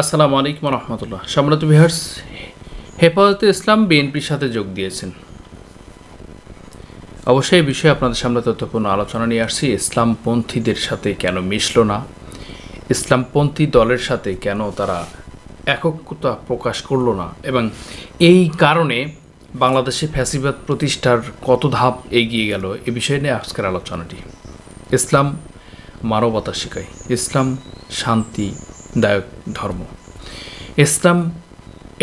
আসসালামু আলাইকুম রহমতুল্লাহ। সম্মানিত ভিউয়ার্স, হেফাজতে ইসলাম বিএনপির সাথে যোগ দিয়েছেন। অবশ্যই এই বিষয়ে আপনাদের সামনে তথ্যপূর্ণ আলোচনা নিয়ে আসছি। ইসলামপন্থীদের সাথে কেন মিশল না, ইসলামপন্থী দলের সাথে কেন তারা একতা প্রকাশ করলো না, এবং এই কারণে বাংলাদেশে ফ্যাসিবাদ প্রতিষ্ঠার কত ধাপ এগিয়ে গেল, এ বিষয় নিয়ে আজকের আলোচনাটি। ইসলাম মানবতা শেখায়, ইসলাম শান্তিদায়ক ধর্ম, ইসলাম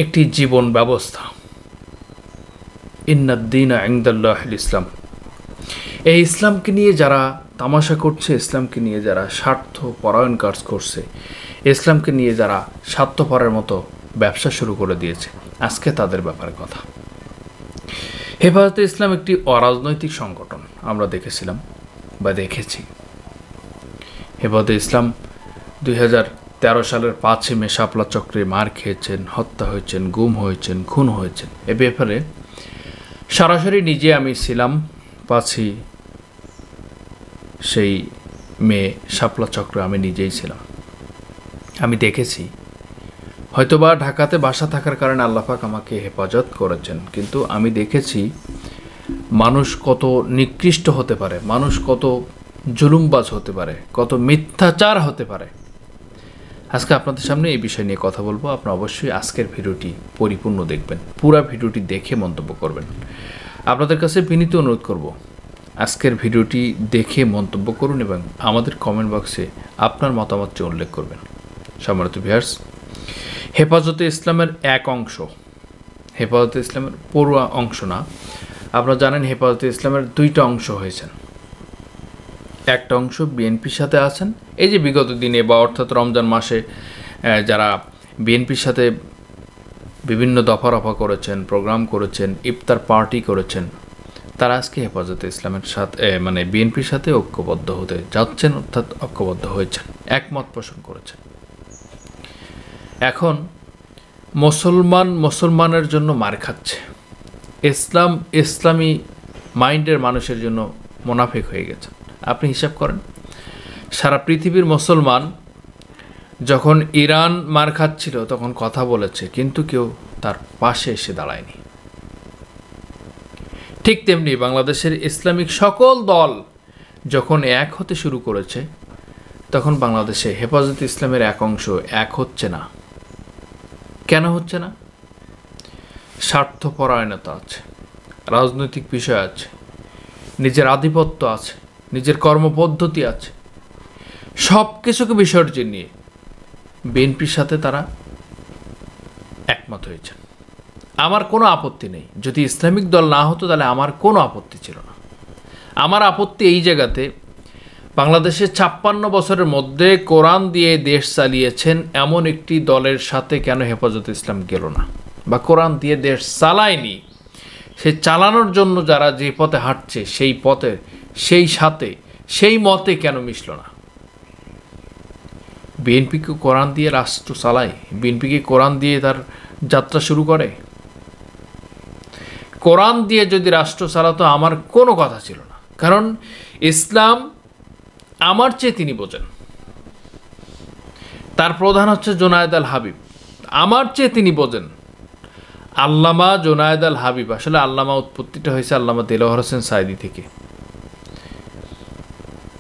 একটি জীবন ব্যবস্থা। ইন্নাদ-দীনা ইনদাল্লাহিল ইসলাম। এই ইসলামকে নিয়ে যারা তামাশা করছে, ইসলামকে নিয়ে যারা স্বার্থ পরায়ণ কাজ করছে, ইসলামকে নিয়ে যারা স্বার্থপরের মতো ব্যবসা শুরু করে দিয়েছে, আজকে তাদের ব্যাপারে কথা। হেফাজতে ইসলাম একটি অরাজনৈতিক সংগঠন, আমরা দেখেছিলাম বা দেখেছি। হেফাজতে ইসলাম 2013 সালের 5 মে শাপলা চক্রে মার খেয়েছেন, হত্যা হয়েছেন, গুম হয়েছেন, খুন হয়েছেন। এ ব্যাপারে সরাসরি নিজে আমি ছিলাম 5 সেই মে শাপলা চক্রে, আমি নিজেই ছিলাম, আমি দেখেছি। হয়তোবা ঢাকাতে বাসা থাকার কারণে আল্লাহ পাক আমাকে হেফাজত করেছেন, কিন্তু আমি দেখেছি মানুষ কত নিকৃষ্ট হতে পারে, মানুষ কত জুলুমবাজ হতে পারে, কত মিথ্যাচার হতে পারে। আজকে আপনাদের সামনে এই বিষয় নিয়ে কথা বলবো। আপনারা অবশ্যই আজকের ভিডিওটি পরিপূর্ণ দেখবেন, পুরো ভিডিওটি দেখে মন্তব্য করবেন। আপনাদের কাছে বিনীত অনুরোধ করব, আজকের ভিডিওটি দেখে মন্তব্য করুন এবং আমাদের কমেন্ট বক্সে আপনার মতামতটি উল্লেখ করবেন। সম্মানিত ভিউয়ার্স, হেফাজতে ইসলামের এক অংশ, হেফাজতে ইসলামের পুরো অংশ না। আপনারা জানেন হেফাজতে ইসলামের 2টা অংশ হয়েছেন। একটা অংশ বিএনপির সাথে আছেন, এই যে বিগত দিনে বা অর্থাৎ রমজান মাসে যারা বিএনপির সাথে বিভিন্ন দফা রফা করেছেন, প্রোগ্রাম করেছেন, ইফতার পার্টি করেছেন, তারা আজকে হেফাজতে ইসলামের সাথে বিএনপির সাথে ঐক্যবদ্ধ হতে যাচ্ছেন, অর্থাৎ ঐক্যবদ্ধ হয়েছেন, একমত পোষণ করেছেন। এখন মুসলমানের জন্য মার খাচ্ছে, ইসলামী মাইন্ডের মানুষের জন্য মুনাফিক হয়ে গেছে। আপনি হিসাব করেন, সারা পৃথিবীর মুসলমান যখন ইরান মার খাচ্ছিল তখন কথা বলেছে, কিন্তু কেউ তার পাশে এসে দাঁড়ায়নি। ঠিক তেমনি বাংলাদেশের ইসলামিক সকল দল যখন এক হতে শুরু করেছে, তখন বাংলাদেশে হেফাজত ইসলামের এক অংশ এক হচ্ছে না। কেন হচ্ছে না? স্বার্থপরায়ণতা আছে, রাজনৈতিক বিষয় আছে, নিজের আধিপত্য আছে, নিজের কর্মপদ্ধতি আছে, সব কিছুকে বিসর্জন নিয়ে বিএনপির সাথে তারা একমত হয়েছেন। আমার কোনো আপত্তি নেই, যদি ইসলামিক দল না হতো তাহলে আমার কোনো আপত্তি ছিল না। আমার আপত্তি এই জায়গাতে, বাংলাদেশের 56 বছরের মধ্যে কোরআন দিয়ে দেশ চালিয়েছেন এমন একটি দলের সাথে কেন হেফাজত ইসলাম গেল না, বা কোরআন দিয়ে দেশ চালায়নি, সে চালানোর জন্য যারা যে পথে হাঁটছে সেই পথে, সেই সাথে, সেই মতে কেন মিশল না? বিএনপিকে কোরআন দিয়ে রাষ্ট্র চালায়, বিএনপিকে কোরআন দিয়ে তার যাত্রা শুরু করে। কোরআন দিয়ে যদি রাষ্ট্র চালাতো আমার কোনো কথা ছিল না, কারণ ইসলাম আমার চেয়ে তিনি বোঝেন। তার প্রধান হচ্ছে জোনায়েদ আল হাবিব, আমার চেয়ে তিনি বোঝেন। আল্লামা জোনায়েদ আল হাবিব, আসলে আল্লামা উৎপত্তিটা হয়েছে আল্লামা দেলোয়ার হোসেন সাঈদী থেকে।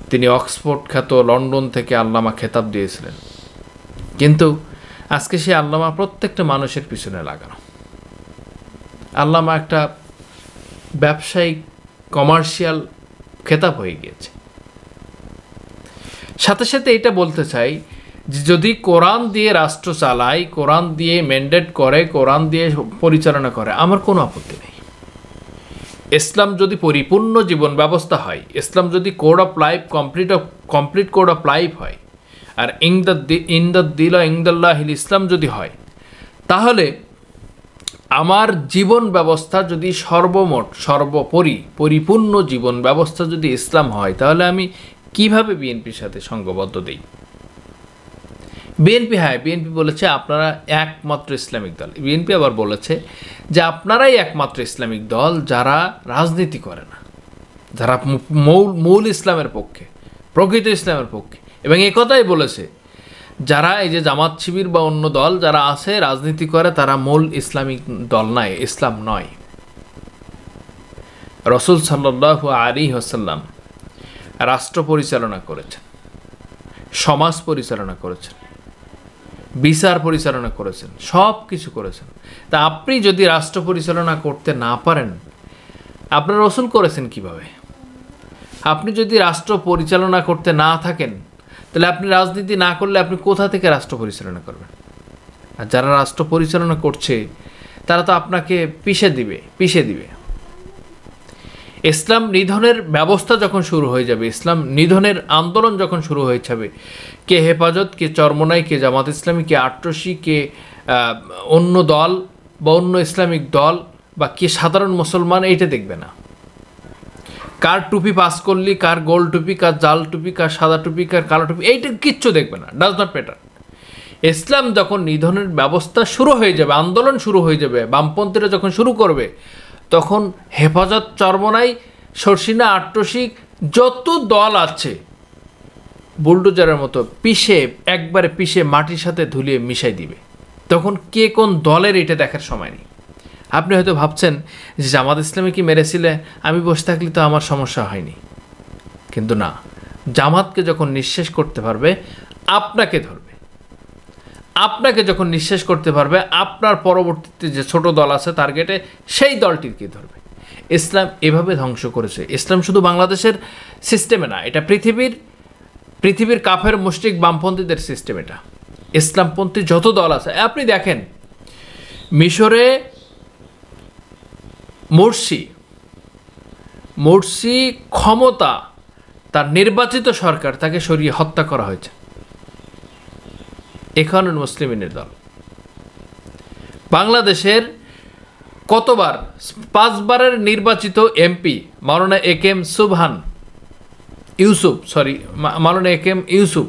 তিনি অক্সফোর্ড খ্যাত লন্ডন থেকে আল্লামা খেতাব দিয়েছিলেন, কিন্তু আজকে সে আল্লামা প্রত্যেকটা মানুষের পিছনে লাগানো। আল্লামা একটা ব্যবসায়িক কমার্শিয়াল খেতাব হয়ে গিয়েছে। সাথে সাথে এটা বলতে চাই যে যদি কোরআন দিয়ে রাষ্ট্র চালায়, কোরআন দিয়ে ম্যান্ডেট করে, কোরআন দিয়ে পরিচালনা করে, আমার কোনো আপত্তি নেই। ইসলাম যদি পরিপূর্ণ জীবন ব্যবস্থা হয়, ইসলাম যদি code of life complete code of life হয়, আর ইনদাল্লাহিল ইসলাম যদি হয়, তাহলে আমার জীবন ব্যবস্থা যদি সর্বোপরি পরিপূর্ণ জীবন ব্যবস্থা যদি ইসলাম হয়, তাহলে আমি কিভাবে বিএনপির সাথে সঙ্গবদ্ধ দেই? বিএনপি বলেছে আপনারা একমাত্র ইসলামিক দল। বিএনপি আবার বলেছে যে আপনারাই একমাত্র ইসলামিক দল যারা রাজনীতি করে না, যারা মূল ইসলামের পক্ষে, প্রকৃত ইসলামের পক্ষে। এবং একথাই বলেছে যারা এই যে জামাত শিবির বা অন্য দল যারা আছে রাজনীতি করে তারা মূল ইসলামিক দল নয়, ইসলাম নয়। রাসূল সাল্লাল্লাহু আলাইহি ওয়াসাল্লাম রাষ্ট্র পরিচালনা করেছেন, সমাজ পরিচালনা করেছেন, বিচার পরিচালনা করেছেন, সব কিছু করেছেন। তা আপনি যদি রাষ্ট্র পরিচালনা করতে না পারেন, আপনার রাসূল করেছেন কিভাবে? আপনি যদি রাষ্ট্র পরিচালনা করতে না থাকেন, তাহলে আপনি রাজনীতি না করলে আপনি কোথা থেকে রাষ্ট্র পরিচালনা করবেন? আর যারা রাষ্ট্র পরিচালনা করছে তারা তো আপনাকে পিষে দিবে। ইসলাম নিধনের ব্যবস্থা যখন শুরু হয়ে যাবে, ইসলাম নিধনের আন্দোলন যখন শুরু হয়ে যাবে, কে হেফাজত, কে চরমোনাই, কে জামাত ইসলামী, কে আট্রসি, কে অন্য দল বা অন্য ইসলামিক দল বা কে সাধারণ মুসলমান, এইটা দেখবে না। কার টুপি পাস করলি, কার গোল টুপি, কার জাল টুপি, কার সাদা টুপি, কার কালো টুপি, এইটা কিচ্ছু দেখবে না, ডাজ নট ম্যাটার। ইসলাম যখন নিধনের ব্যবস্থা শুরু হয়ে যাবে, আন্দোলন শুরু হয়ে যাবে, বামপন্থীরা যখন শুরু করবে, তখন হেফাজত, চরমোনাই, শর্ষিনা, আট্রসি যত দল আছে বুলডোজারের মতো একবারে পিষে মাটির সাথে ধুলিয়ে মিশাই দিবে। তখন কে কোন দলের এটা দেখার সময় নেই। আপনি হয়তো ভাবছেন যে জামাত ইসলামী কি মেরেছিলে, আমি বসে থাকলে তো আমার সমস্যা হয়নি, কিন্তু না, জামাতকে যখন নিঃশেষ করতে পারবে আপনাকে ধরবে। আপনাকে যখন নিঃশেষ করতে পারবে, আপনার পরবর্তীতে যে ছোট দল আছে টার্গেটে, সেই দলটিকে ধরবে। ইসলাম এভাবে ধ্বংস করেছে। ইসলাম শুধু বাংলাদেশের সিস্টেমে না, এটা পৃথিবীর কাফের মুশরিক বামপন্থীদের সিস্টেম। এটা ইসলামপন্থী যত দল আছে, আপনি দেখেন মিশরে মোরসি ক্ষমতা, তার নির্বাচিত সরকার, তাকে সরিয়ে হত্যা করা হয়েছে। ইখওয়ানুল মুসলিমিনের দল বাংলাদেশের কতবার 5 বারের নির্বাচিত এমপি মাওলানা একেএম ইউসুফ,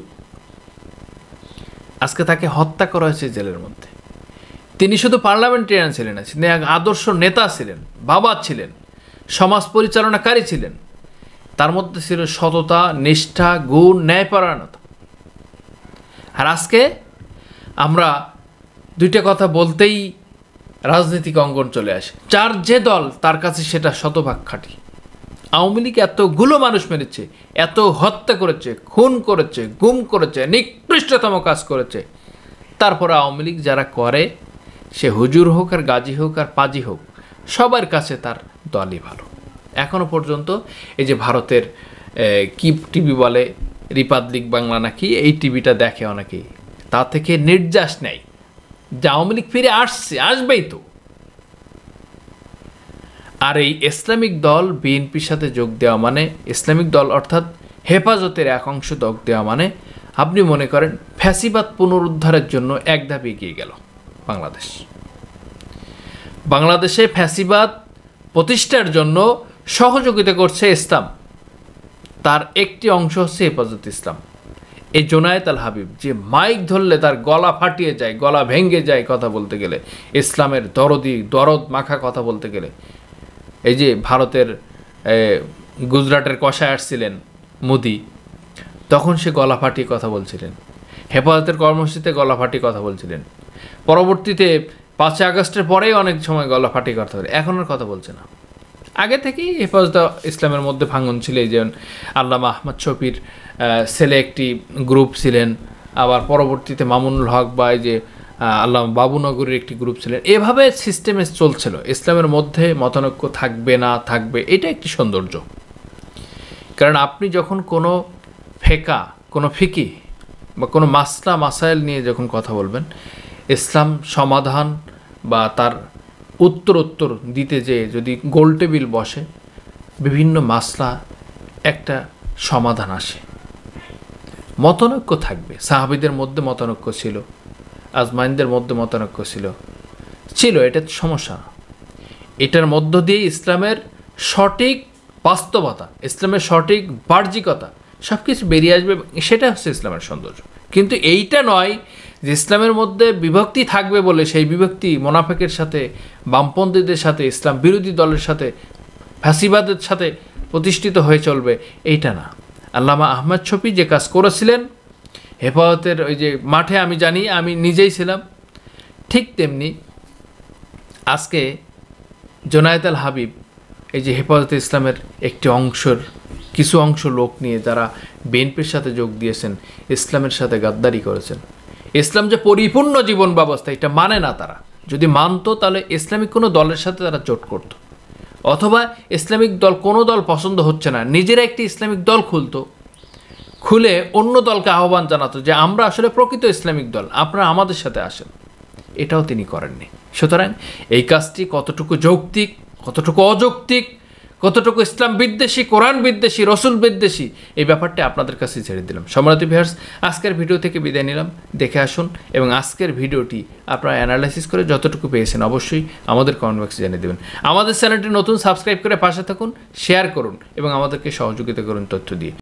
আজকে তাকে হত্যা করা হয়েছে জেলের মধ্যে। তিনি শুধু পার্লামেন্টেরিয়ান ছিলেন না, তিনি এক আদর্শ নেতা ছিলেন, বাবা ছিলেন, সমাজ পরিচালনাকারী ছিলেন। তার মধ্যে ছিল সততা, নিষ্ঠা, গুণ, ন্যায়পরায়ণতা। আর আজকে আমরা দুইটা কথা বলতেই রাজনৈতিক অঙ্গন চলে আসে। যার যে দল তার কাছে সেটা শতভাগ খাঁটি। আওয়ামী লীগ এতগুলো মানুষ মেরেছে, এত হত্যা করেছে, খুন করেছে, গুম করেছে, নিকৃষ্টতম কাজ করেছে, তারপরে আওয়ামী লীগ যারা করে, সে হুজুর হোক আর গাজী হোক আর পাজি হোক, সবার কাছে তার দলই ভালো। এখনও পর্যন্ত এই যে ভারতের কি টিভি বলে, রিপাবলিক বাংলা নাকি, এই টিভিটা দেখে অনেকেই, তা থেকে নির্যাস নেয় যে আওয়ামী লীগ ফিরে আসবেই তো। আর এই ইসলামিক দল বিএনপির সাথে যোগ দেওয়া মানে, ইসলামিক দল অর্থাৎ হেফাজতের এক অংশ যোগ দেওয়া মানে, আপনি মনে করেন ফ্যাসিবাদ পুনরুদ্ধারের জন্য এক ধাপ এগিয়ে গেল বাংলাদেশে ফ্যাসিবাদ প্রতিষ্ঠার জন্য সহযোগিতা করছে ইসলাম। তার একটি অংশ হচ্ছে হেফাজত ইসলাম। এই জোনায়েত আল হাবিব যে মাইক ধরলে তার গলা ফাটিয়ে যায়, গলা ভেঙে যায় কথা বলতে গেলে, ইসলামের দরদ মাখা কথা বলতে গেলে। এই যে ভারতের গুজরাটের কষায় আসছিলেন মোদি, তখন সে গলা ফাটিয়ে কথা বলছিলেন, হেফাজতের কর্মসূচিতে গলা ফাটিয়ে কথা বলছিলেন। পরবর্তীতে 5 আগস্টের পরেই অনেক সময় গলা ফাটিয়ে কথা বলে, এখন আর কথা বলছে না। আগে থেকেই হেফাজত ইসলামের মধ্যে ভাঙন ছিল। এই যেমন আল্লামা আহমদ শফির ছেলে একটি গ্রুপ ছিলেন, আবার পরবর্তীতে মামুনুল হক বা এই যে আল্লামা বাবুনগরের একটি গ্রুপ ছিলেন। এভাবে সিস্টেমে চলছিল। ইসলামের মধ্যে মতানৈক্য থাকবে না থাকবে, এটা একটি সৌন্দর্য। কারণ আপনি যখন কোনো কোনো ফিকি বা কোনো মাসাইল নিয়ে যখন কথা বলবেন, ইসলাম সমাধান বা তার উত্তর দিতে যে যদি গোল টেবিল বসে, বিভিন্ন মাসলা একটা সমাধান আসে। মতানৈক্য থাকবে, সাহাবীদের মধ্যে মতানৈক্য ছিল, আজমাইনদের মধ্যে মতানৈক্য ছিল, এটা সমস্যা না। এটার মধ্য দিয়ে ইসলামের সঠিক বাস্তবতা, ইসলামের সঠিক বাহ্যিকতা সব কিছু বেরিয়ে আসবে, সেটা হচ্ছে ইসলামের সৌন্দর্য। কিন্তু এইটা নয় যে ইসলামের মধ্যে বিভক্তি থাকবে বলে সেই বিভক্তি মোনাফেকের সাথে, বামপন্থীদের সাথে, ইসলাম বিরোধী দলের সাথে, ফ্যাসিবাদের সাথে প্রতিষ্ঠিত হয়ে চলবে, এইটা না। আল্লামা আহমদ শফি যে কাজ করেছিলেন, হেফাজতের ওই যে মাঠে আমি জানি, আমি নিজেই ছিলাম। ঠিক তেমনি আজকে জোনায়েদ আল হাবিব এই যে হেফাজতে ইসলামের একটি কিছু অংশ লোক নিয়ে যারা বিএনপির সাথে যোগ দিয়েছেন, ইসলামের সাথে গাদ্দারি করেছেন। ইসলাম যে পরিপূর্ণ জীবন ব্যবস্থা এটা মানে না তারা। যদি মানতো তাহলে ইসলামিক কোনো দলের সাথে তারা জোট করত, অথবা ইসলামিক দল কোনো দল পছন্দ হচ্ছে না নিজেরা একটি ইসলামিক দল খুলে অন্য দলকে আহ্বান জানাতো যে আমরা আসলে প্রকৃত ইসলামিক দল, আপনারা আমাদের সাথে আসেন। এটাও তিনি করেননি। সুতরাং এই কাজটি কতটুকু যৌক্তিক, কতটুকু অযৌক্তিক, কতটুকু ইসলাম বিদ্বেষী, কোরআন বিদ্বেষী, রসুল বিদ্বেষী, এই ব্যাপারটা আপনাদের কাছে ছেড়ে দিলাম। সম্মানিত ভিউয়ার্স, আজকের ভিডিও থেকে বিদায় নিলাম। দেখে আসুন এবং আজকের ভিডিওটি আপনারা অ্যানালাইসিস করে যতটুকু পেয়েছেন অবশ্যই আমাদের কমেন্ট বক্সে জানিয়ে দেবেন। আমাদের চ্যানেলটি নতুন, সাবস্ক্রাইব করে পাশে থাকুন, শেয়ার করুন এবং আমাদেরকে সহযোগিতা করুন তথ্য দিয়ে।